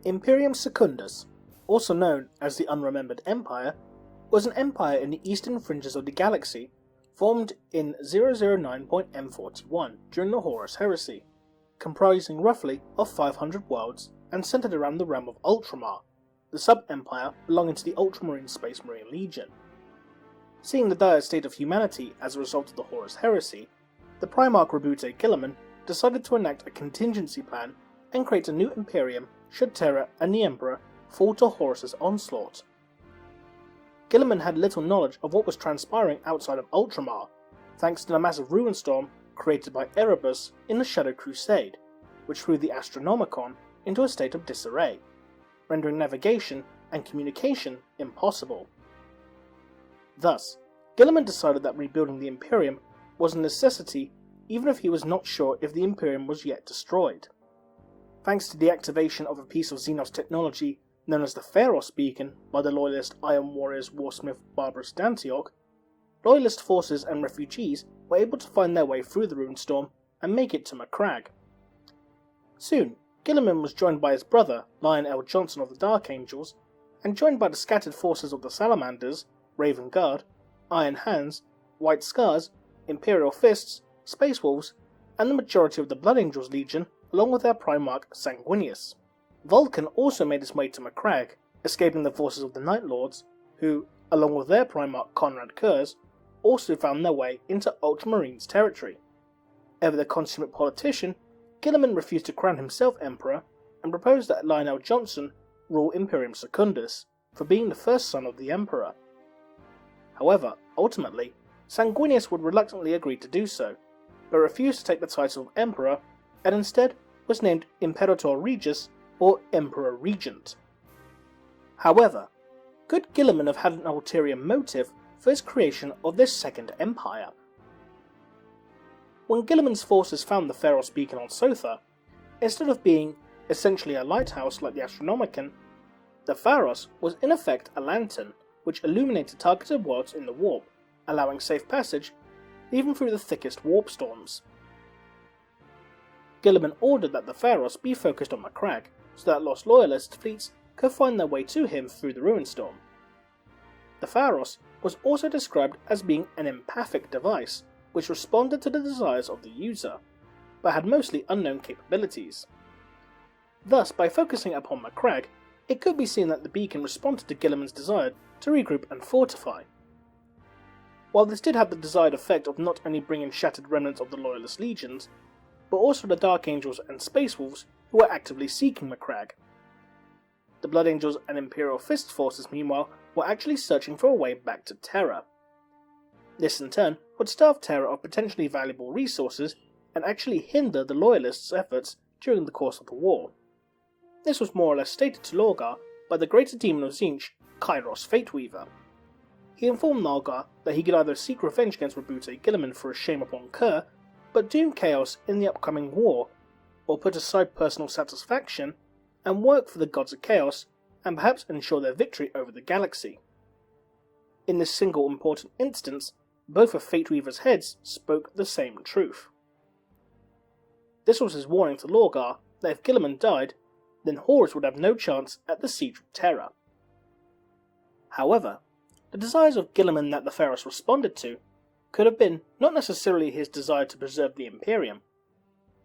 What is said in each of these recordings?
Imperium Secundus, also known as the Unremembered Empire, was an empire in the eastern fringes of the galaxy, formed in 009.M41 during the Horus Heresy, comprising roughly of 500 worlds and centered around the realm of Ultramar, the sub-empire belonging to the Ultramarines Space Marine Legion. Seeing the dire state of humanity as a result of the Horus Heresy, the Primarch Roboute Guilliman decided to enact a contingency plan and create a new Imperium should Terra and the Emperor fall to Horus's onslaught. Guilliman had little knowledge of what was transpiring outside of Ultramar, thanks to the massive ruin storm created by Erebus in the Shadow Crusade, which threw the Astronomicon into a state of disarray, rendering navigation and communication impossible. Thus, Guilliman decided that rebuilding the Imperium was a necessity even if he was not sure if the Imperium was yet destroyed. Thanks to the activation of a piece of Xenos technology known as the Pharos Beacon by the Loyalist Iron Warriors Warsmith Barbarous Dantioch, Loyalist forces and refugees were able to find their way through the ruined storm and make it to Macragge. Soon, Guilliman was joined by his brother, Lion L. Johnson of the Dark Angels, and joined by the scattered forces of the Salamanders, Raven Guard, Iron Hands, White Scars, Imperial Fists, Space Wolves, and the majority of the Blood Angels Legion, along with their Primarch Sanguinius. Vulcan also made his way to Macragge, escaping the forces of the Night Lords, who, along with their Primarch Conrad Kurz, also found their way into Ultramarines territory. Ever the consummate politician, Guilliman refused to crown himself Emperor and proposed that Lionel Johnson rule Imperium Secundus, for being the first son of the Emperor. However, ultimately, Sanguinius would reluctantly agree to do so, but refused to take the title of Emperor, and instead was named Imperator Regus or Emperor Regent. However, could Guilliman have had an ulterior motive for his creation of this second empire? When Guilliman's forces found the Pharos Beacon on Sotha, instead of being essentially a lighthouse like the Astronomicon, the Pharos was in effect a lantern which illuminated targeted worlds in the warp, allowing safe passage even through the thickest warp storms. Guilliman ordered that the Pharos be focused on Macragge, so that lost Loyalist fleets could find their way to him through the ruin storm. The Pharos was also described as being an empathic device, which responded to the desires of the user, but had mostly unknown capabilities. Thus, by focusing upon Macragge, it could be seen that the beacon responded to Guilliman's desire to regroup and fortify. While this did have the desired effect of not only bringing shattered remnants of the Loyalist legions, but also the Dark Angels and Space Wolves who were actively seeking Macragge. The Blood Angels and Imperial Fist forces, meanwhile, were actually searching for a way back to Terra. This in turn would starve Terra of potentially valuable resources and actually hinder the Loyalists' efforts during the course of the war. This was more or less stated to Lorgar by the greater demon of Tzeentch, Kairos Fateweaver. He informed Lorgar that he could either seek revenge against Roboute Guilliman for a shame upon Kerr, but doom chaos in the upcoming war, or put aside personal satisfaction and work for the gods of chaos and perhaps ensure their victory over the galaxy. In this single important instance, both of Fateweaver's heads spoke the same truth. This was his warning to Lorgar that if Guilliman died, then Horus would have no chance at the siege of Terra. However, the desires of Guilliman that the Pharos responded to could have been not necessarily his desire to preserve the Imperium,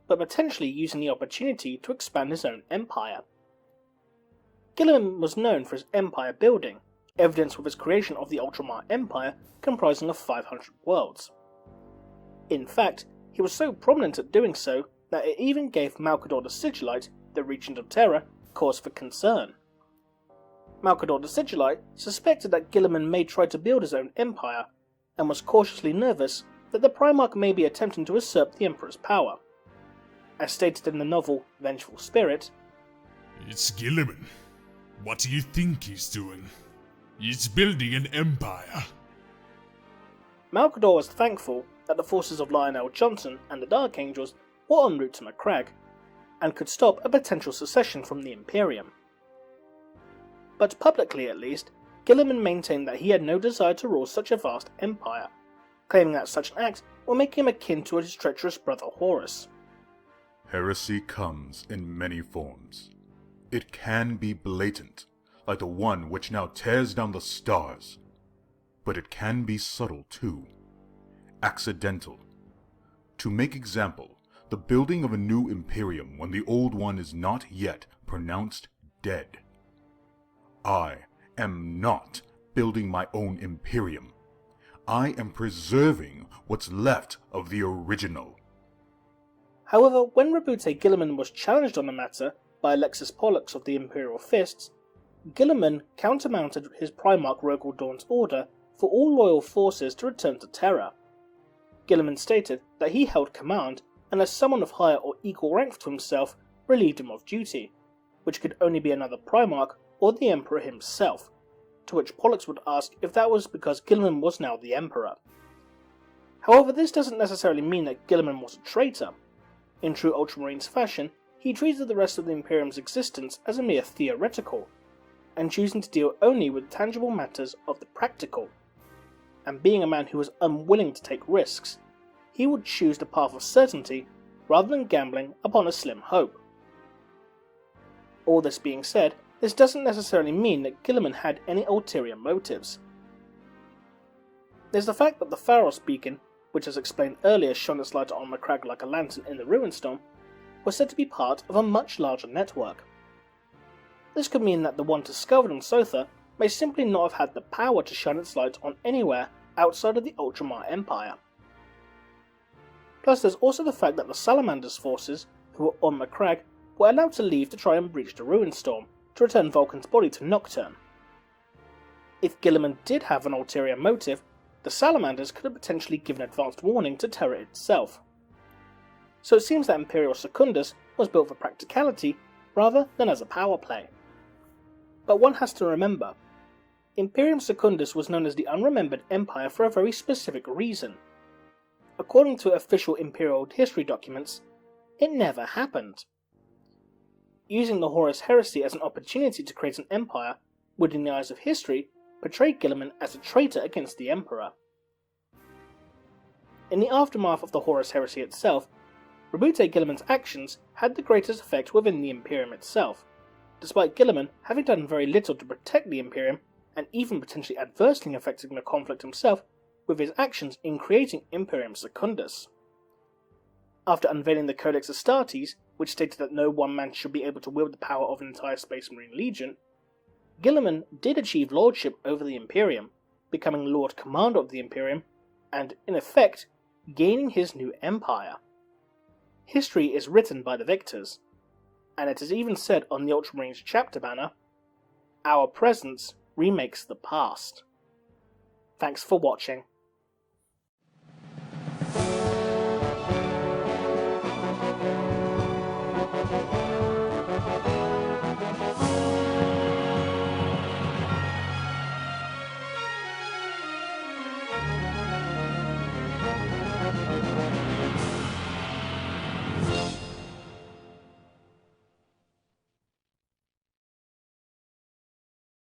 but potentially using the opportunity to expand his own empire. Guilliman was known for his empire building, evidenced with his creation of the Ultramar Empire comprising of 500 worlds. In fact, he was so prominent at doing so that it even gave Malcador the Sigillite, the Regent of Terra, cause for concern. Malcador the Sigillite suspected that Guilliman may try to build his own empire, and was cautiously nervous that the Primarch may be attempting to usurp the Emperor's power. As stated in the novel Vengeful Spirit, "It's Guilliman. What do you think he's doing? He's building an empire." Malcador was thankful that the forces of Lionel Johnson and the Dark Angels were en route to Macragge, and could stop a potential secession from the Imperium. But publicly at least, Guilliman maintained that he had no desire to rule such a vast empire, claiming that such an act will make him akin to his treacherous brother Horus. Heresy comes in many forms. It can be blatant, like the one which now tears down the stars. But it can be subtle too. Accidental. To make example, the building of a new Imperium when the old one is not yet pronounced dead. I am not building my own Imperium. I am preserving what's left of the original. However, when Roboute Guilliman was challenged on the matter by Alexis Pollux of the Imperial Fists, Guilliman countermounted his Primarch Rogel Dawn's order for all loyal forces to return to Terra. Guilliman stated that he held command unless someone of higher or equal rank to himself relieved him of duty, which could only be another Primarch or the Emperor himself, to which Pollux would ask if that was because Guilliman was now the Emperor. However, this doesn't necessarily mean that Guilliman was a traitor. In true Ultramarines fashion, he treated the rest of the Imperium's existence as a mere theoretical, and choosing to deal only with tangible matters of the practical. And being a man who was unwilling to take risks, he would choose the path of certainty rather than gambling upon a slim hope. All this being said, this doesn't necessarily mean that Guilliman had any ulterior motives. There's the fact that the Pharos beacon, which as explained earlier shone its light on Macragge like a lantern in the Ruinstorm, was said to be part of a much larger network. This could mean that the one discovered on Sotha may simply not have had the power to shine its light on anywhere outside of the Ultramar Empire. Plus there's also the fact that the Salamander's forces, who were on Macragge, were allowed to leave to try and breach the Ruinstorm, to return Vulcan's body to Nocturne. If Guilliman did have an ulterior motive, the Salamanders could have potentially given advanced warning to Terra itself. So it seems that Imperial Secundus was built for practicality rather than as a power play. But one has to remember, Imperium Secundus was known as the Unremembered Empire for a very specific reason. According to official Imperial history documents, it never happened. Using the Horus Heresy as an opportunity to create an empire would, in the eyes of history, portray Guilliman as a traitor against the Emperor. In the aftermath of the Horus Heresy itself, Roboute Guilliman's actions had the greatest effect within the Imperium itself, despite Guilliman having done very little to protect the Imperium and even potentially adversely affecting the conflict himself with his actions in creating Imperium Secundus. After unveiling the Codex Astartes, which stated that no one man should be able to wield the power of an entire Space Marine Legion, Guilliman did achieve lordship over the Imperium, becoming Lord Commander of the Imperium, and, in effect, gaining his new empire. History is written by the victors, and it is even said on the Ultramarines chapter banner, "Our presence remakes the past." Thanks for watching.